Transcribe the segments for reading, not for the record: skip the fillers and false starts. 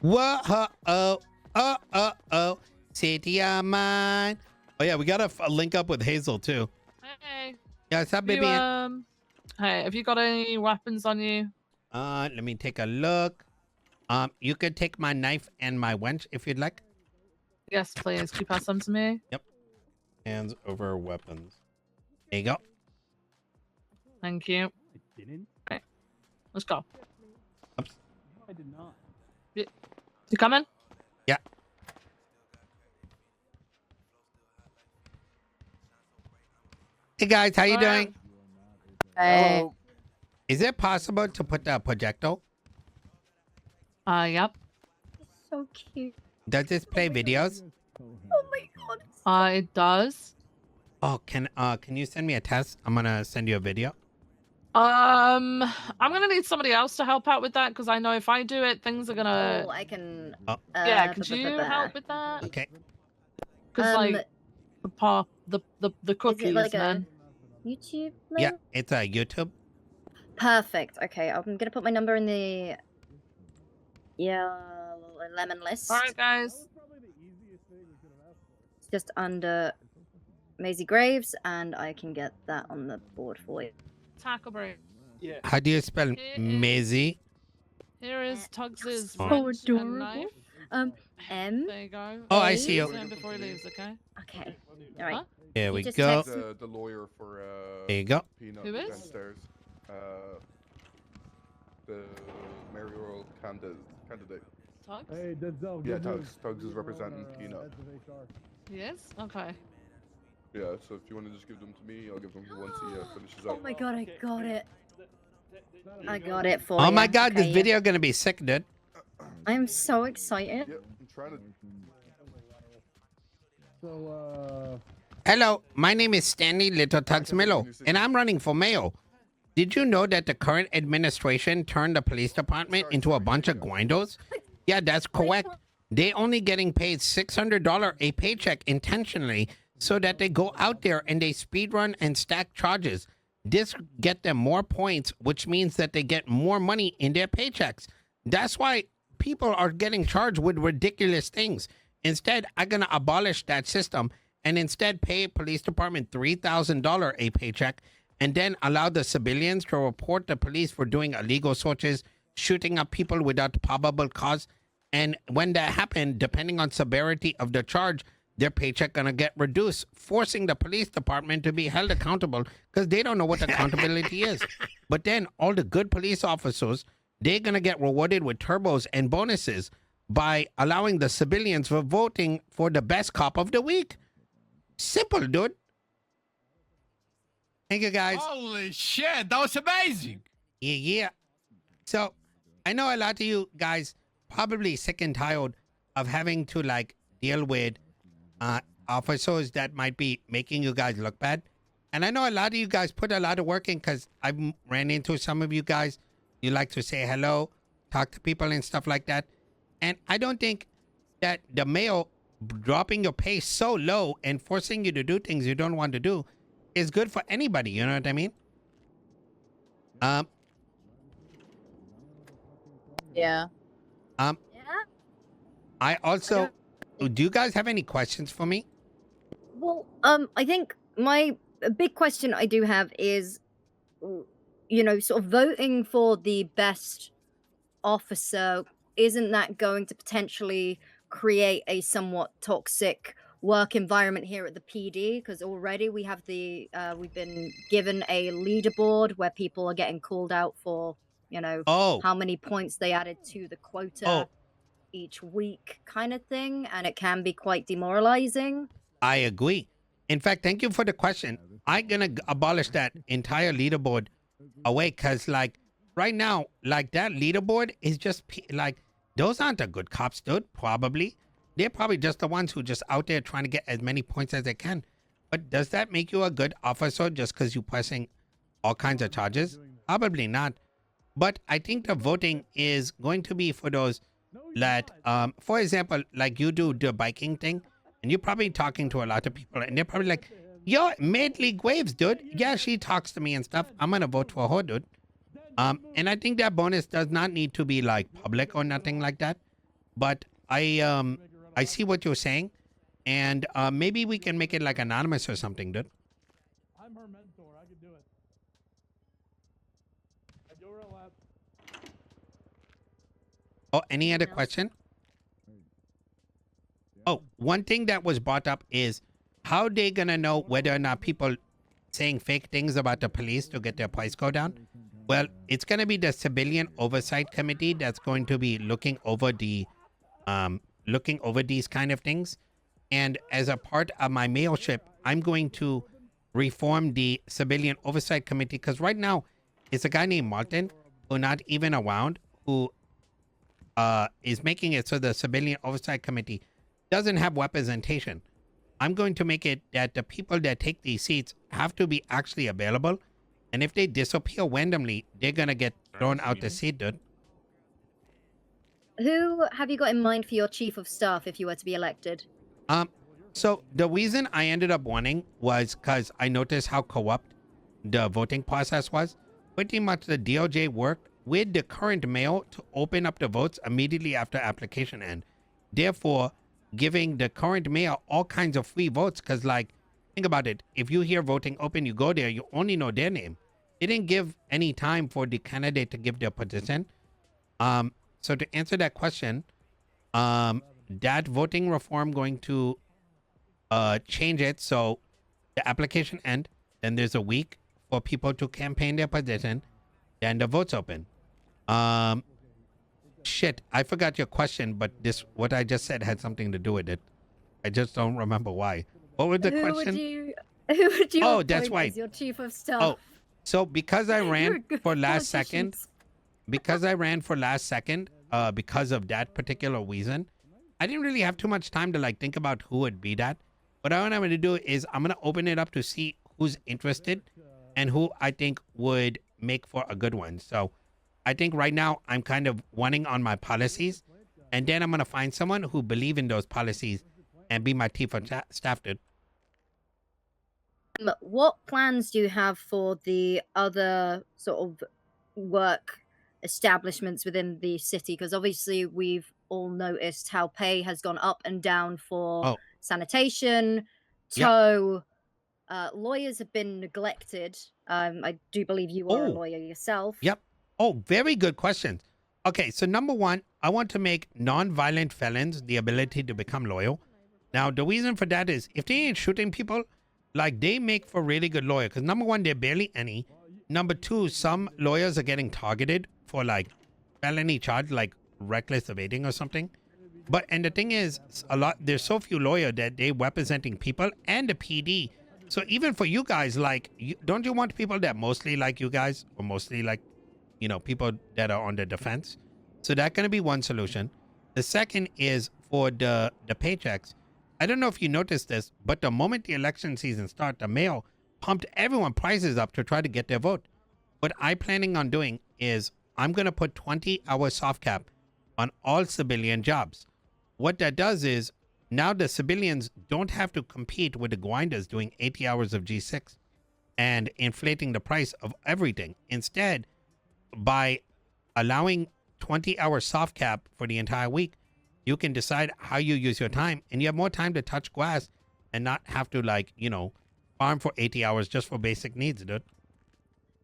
Whoa, oh. City of mine. Oh yeah, we gotta link up with Hazel too. Hey. Yeah, what's up, baby? Hey, have you got any weapons on you? Let me take a look. You could take my knife and my wench if you'd like. Yes, please. Could you pass them to me? Yep. Hands over weapons. There you go. Thank you. I didn't. Okay, let's go. Oops. No, I did not. You coming? Yeah. Hey guys, how you doing? Hey. Hello. Is it possible to put a projectile? Yep. So cute. Does this play videos? Oh my god. It does. Oh, can you send me a test? I'm gonna send you a video. I'm gonna need somebody else to help out with that because I know if I do it, things are gonna. Oh, I can. Oh. Yeah, could you help with that? Okay. Because like the cookies, is it like man. a YouTube link? Yeah, it's a YouTube. Perfect. Okay, I'm gonna put my number in the lemon list. All right, guys. It's just under Maisie Graves, and I can get that on the board for you. Tackle break. Yeah. How do you spell Maisie? Here is Tuggz's So wrench and adorable. knife. M. There you go. Oh, I see you. See him before he leaves, okay? Okay. All right. Huh? Here You we just go. text- The lawyer for There you go. Peanut Who is? downstairs. The mayoral candidate. Tuggz? Hey, Denzel. Yeah, good Tuggz. news. Tuggz is representing Peanut. Heads of HR. Yes? Okay. Yeah, so if you want to just give them to me, I'll give them once he finishes Oh up. my god, I got it. I got it for you. Oh my god, Okay, this video gonna be sick, dude. I'm so excited. Yep, I'm trying to. So, Hello, my name is Stanley Little Tuggz Milo, and I'm running for mayor. Did you know that the current administration turned the police department into a bunch of guindos? Yeah, that's correct. They only getting paid $600 a paycheck intentionally so that they go out there and they speed run and stack charges. This get them more points, which means that they get more money in their paychecks. That's why people are getting charged with ridiculous things. Instead, I'm gonna abolish that system and instead pay police department $3,000 a paycheck and then allow the civilians to report the police for doing illegal searches, shooting up people without probable cause. And when that happened, depending on severity of the charge, their paycheck gonna get reduced, forcing the police department to be held accountable because they don't know what accountability is. But then all the good police officers, they're gonna get rewarded with turbos and bonuses by allowing the civilians for voting for the best cop of the week. Simple, dude. Thank you, guys. Holy shit, that was amazing. Yeah. So I know a lot of you guys probably sick and tired of having to like deal with officers that might be making you guys look bad. And I know a lot of you guys put a lot of work in because I've ran into some of you guys. You like to say hello, talk to people and stuff like that. And I don't think that the mayor dropping your pay so low and forcing you to do things you don't want to do is good for anybody. You know what I mean? Yeah. Yeah. I also. Do you guys have any questions for me? Well, I think my big question I do have is, sort of voting for the best officer, isn't that going to potentially create a somewhat toxic work environment here at the PD? Because already we have we've been given a leaderboard where people are getting called out for, how many points they added to the quota each week kind of thing, and it can be quite demoralizing. I agree. In fact, thank you for the question. I'm gonna abolish that entire leaderboard away because, like, right now, like that leaderboard is just like those aren't the good cops, dude. Probably they're probably just the ones who just out there trying to get as many points as they can. But does that make you a good officer just because you're pressing all kinds of charges? Probably not. But I think the voting is going to be for those that, for example, like you do the biking thing, and you're probably talking to a lot of people, and they're probably like, yo, Mayoral Graves, dude. Yeah, she talks to me and stuff. I'm gonna vote for her, dude. And I think that bonus does not need to be like public or nothing like that. but I see what you're saying, and maybe we can make it like anonymous or something, dude. I'm her mentor. I can do it. I do her a lap. Oh, any other Anyone else? question? Oh, one thing that was brought up is how they gonna know whether or not people saying fake things about the police to get their price go down? Well, it's gonna be the Civilian Oversight Committee that's going to be looking over these kind of things. And as a part of my mayorship, I'm going to reform the Civilian Oversight Committee because right now it's a guy named Martin who not even around who is making it so the Civilian Oversight Committee doesn't have representation. I'm going to make it that the people that take these seats have to be actually available. And if they disappear randomly, they're going to get thrown out the seat, dude. Who have you got in mind for your chief of staff if you were to be elected? So the reason I ended up winning was because I noticed how corrupt the voting process was. Pretty much the DOJ worked with the current mayor to open up the votes immediately after application end. Therefore, giving the current mayor all kinds of free votes because, like, think about it. If you hear voting open, you go there, you only know their name. They didn't give any time for the candidate to give their position. So to answer that question, that voting reform going to change it so the application end, then there's a week for people to campaign their position, then the votes open. Shit, I forgot your question, but what I just said had something to do with it. I just don't remember why. What was the question? Who would you Oh, that's appoint right. as your chief of staff? Oh, so because I You're ran good for last second, politicians. because of that particular reason, I didn't really have too much time to like think about who would be that. What I'm going to do is I'm going to open it up to see who's interested and who I think would make for a good one. So I think right now I'm kind of running on my policies, and then I'm going to find someone who believe in those policies and be my chief of staff, dude. What plans do you have for the other sort of work establishments within the city? Because obviously we've all noticed how pay has gone up and down for Oh. sanitation, Yep. tow. Lawyers have been neglected. I do believe you are a Oh. lawyer yourself. Yep. Oh, very good questions. Okay, so number one, I want to make non-violent felons the ability to become loyal. Now, the reason for that is if they ain't shooting people, like they make for really good lawyer. Because number one, they're barely any. Number two, some lawyers are getting targeted for like felony charge, like reckless evading or something. And the thing is, there's so few lawyers that they representing people and the PD. So even for you guys, like, don't you want people that mostly like you guys or mostly like, you know, people that are on the defense? So that's going to be one solution. The second is for the paychecks. I don't know if you noticed this, but the moment the election season starts, the mail pumped everyone prices up to try to get their vote. What I'm planning on doing is I'm going to put 20-hour soft cap on all civilian jobs. What that does is now the civilians don't have to compete with the grinders doing 80 hours of G6 and inflating the price of everything. Instead, by allowing 20-hour soft cap for the entire week, you can decide how you use your time, and you have more time to touch grass and not have to, like, you know, farm for 80 hours just for basic needs, dude.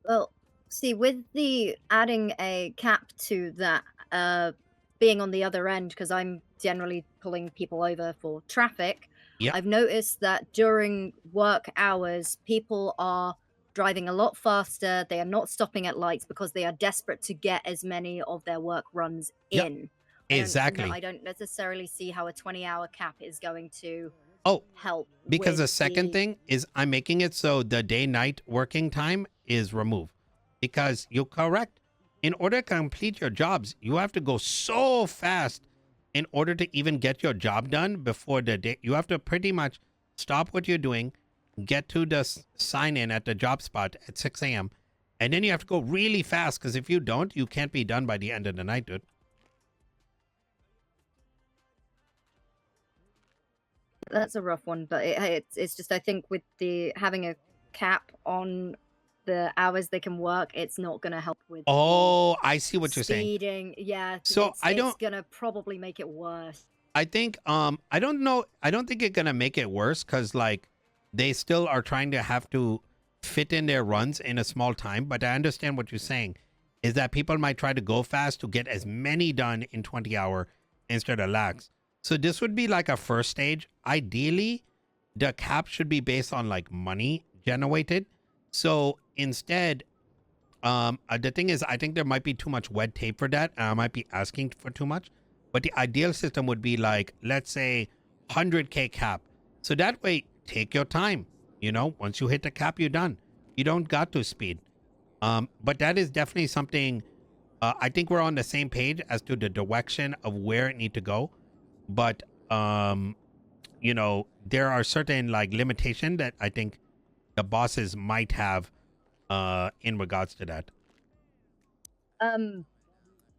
Well, see, with the adding a cap to that, being on the other end, because I'm generally pulling people over for traffic, Yep. I've noticed that during work hours, people are driving a lot faster. They are not stopping at lights because they are desperate to get as many of their work runs Yep. in. Exactly. I don't necessarily see how a 20-hour cap is going to Oh, help. because with the second thing is I'm making it so the day-night working time is removed. Because you're correct. In order to complete your jobs, you have to go so fast in order to even get your job done before the day. You have to pretty much stop what you're doing, get to the sign in at the job spot at 6 a.m. And then you have to go really fast because if you don't, you can't be done by the end of the night, dude. That's a rough one, but it's just I think with the having a cap on the hours they can work, it's not going to help with the Oh, I see what you're saying. speeding. Yeah, So it's, I it's don't. going to probably make it worse. I think I don't know. I don't think it's gonna make it worse because like they still are trying to have to fit in their runs in a small time. But I understand what you're saying is that people might try to go fast to get as many done in 20 hour instead of lax. So this would be like a first stage. Ideally, the cap should be based on like money generated. So instead, the thing is, I think there might be too much red tape for that, and I might be asking for too much. But the ideal system would be like, let's say 100K cap. So that way, take your time. You know, once you hit the cap, you're done. You don't got to speed. But that is definitely something, I think we're on the same page as to the direction of where it need to go. But, you know, there are certain like limitation that I think the bosses might have in regards to that.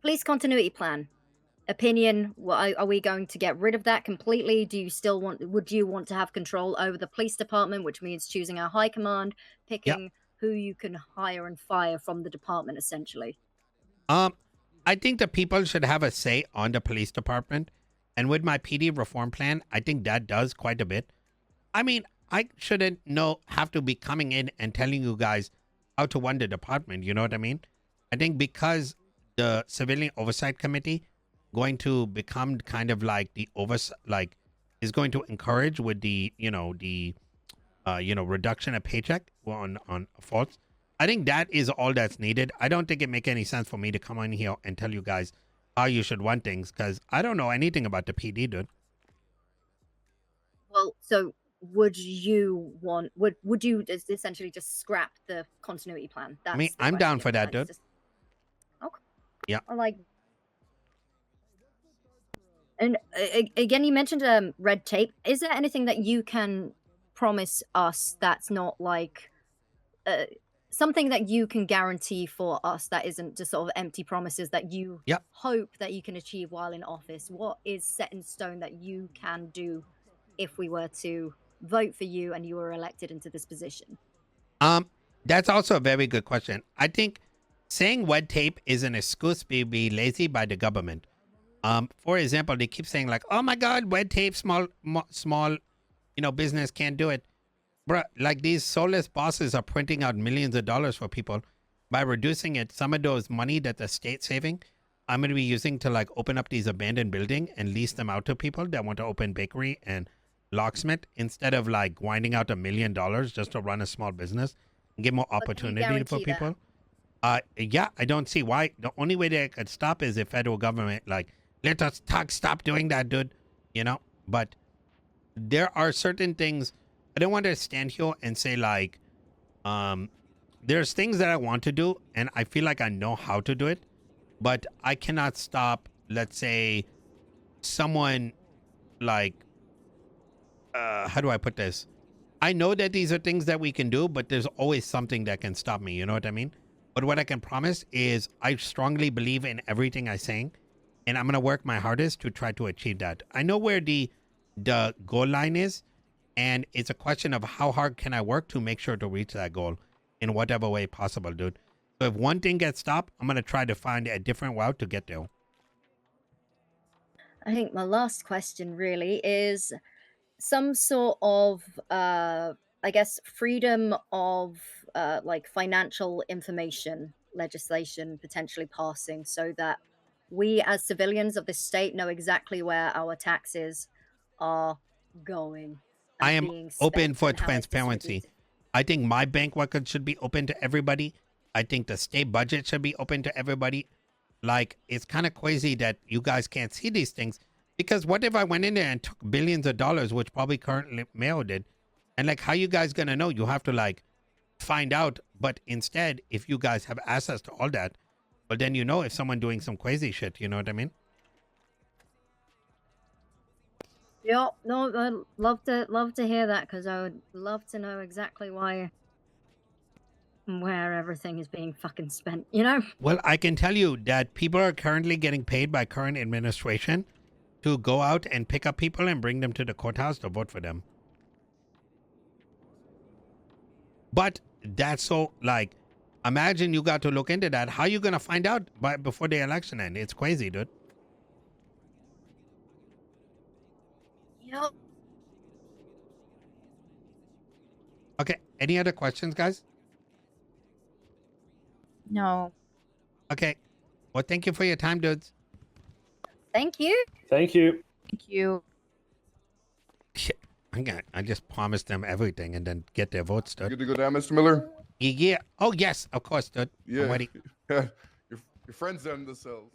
Police continuity plan. Opinion, are we going to get rid of that completely? Do you still would you want to have control over the police department, which means choosing our high command, picking who you can hire and fire from the department, essentially? I think the people should have a say on the police department. And with my PD reform plan, I think that does quite a bit. I mean, I shouldn't have to be coming in and telling you guys how to run the department. You know what I mean? I think because the Civilian Oversight Committee going to become kind of like the is going to encourage with the reduction of paycheck on faults. I think that is all that's needed. I don't think it make any sense for me to come on here and tell you guys how you should run things because I don't know anything about the PD, dude. Well, so would you essentially just scrap the continuity plan? I mean, I'm down for that, dude. Okay. Yeah. And again, you mentioned red tape. Is there anything that you can promise us that's not like something that you can guarantee for us that isn't just sort of empty promises that you hope that you can achieve while in office? What is set in stone that you can do if we were to vote for you and you were elected into this position? That's also a very good question. I think saying red tape is an excuse to be lazy by the government. For example, they keep saying like, oh my God, red tape, small, business can't do it. Bruh, like these soulless bosses are printing out millions of dollars for people. By reducing it, some of those money that the state's saving, I'm going to be using to like open up these abandoned buildings and lease them out to people that want to open bakery and locksmith instead of like grinding out $1 million just to run a small business and give more opportunity for people. Yeah, I don't see why. The only way they could stop is if federal government like, let us stop doing that, dude. You know, but there are certain things I don't want to stand here and say like, there's things that I want to do and I feel like I know how to do it, but I cannot stop, let's say, someone like, how do I put this? I know that these are things that we can do, but there's always something that can stop me. You know what I mean? But what I can promise is I strongly believe in everything I'm saying, and I'm going to work my hardest to try to achieve that. I know where the goal line is, and it's a question of how hard can I work to make sure to reach that goal in whatever way possible, dude. So if one thing gets stopped, I'm going to try to find a different route to get there. I think my last question really is some sort of, I guess, freedom of like financial information legislation potentially passing so that we as civilians of this state know exactly where our taxes are going. I am open for transparency. I think my bank record should be open to everybody. I think the state budget should be open to everybody. Like, it's kind of crazy that you guys can't see these things. Because what if I went in there and took billions of dollars, which probably currently Mayo did? And like, how you guys going to know? You have to like find out. But instead, if you guys have access to all that, well, then you know if someone doing some crazy shit, you know what I mean? Yeah, no, I'd love to hear that because I would love to know exactly why and where everything is being fucking spent, you know? Well, I can tell you that people are currently getting paid by current administration to go out and pick up people and bring them to the courthouse to vote for them. But that's so like. Imagine you got to look into that. How you gonna find out before the election end? It's crazy, dude. Yep. Okay. Any other questions, guys? No. Okay. Well, thank you for your time, dudes. Thank you. Thank you. Thank you. Shit. I just promised them everything and then get their votes, You dude. good to go down, Mr. Miller? Yeah. Oh, yes. Of course, dude. I'm Yeah. ready. your friends down in the cells.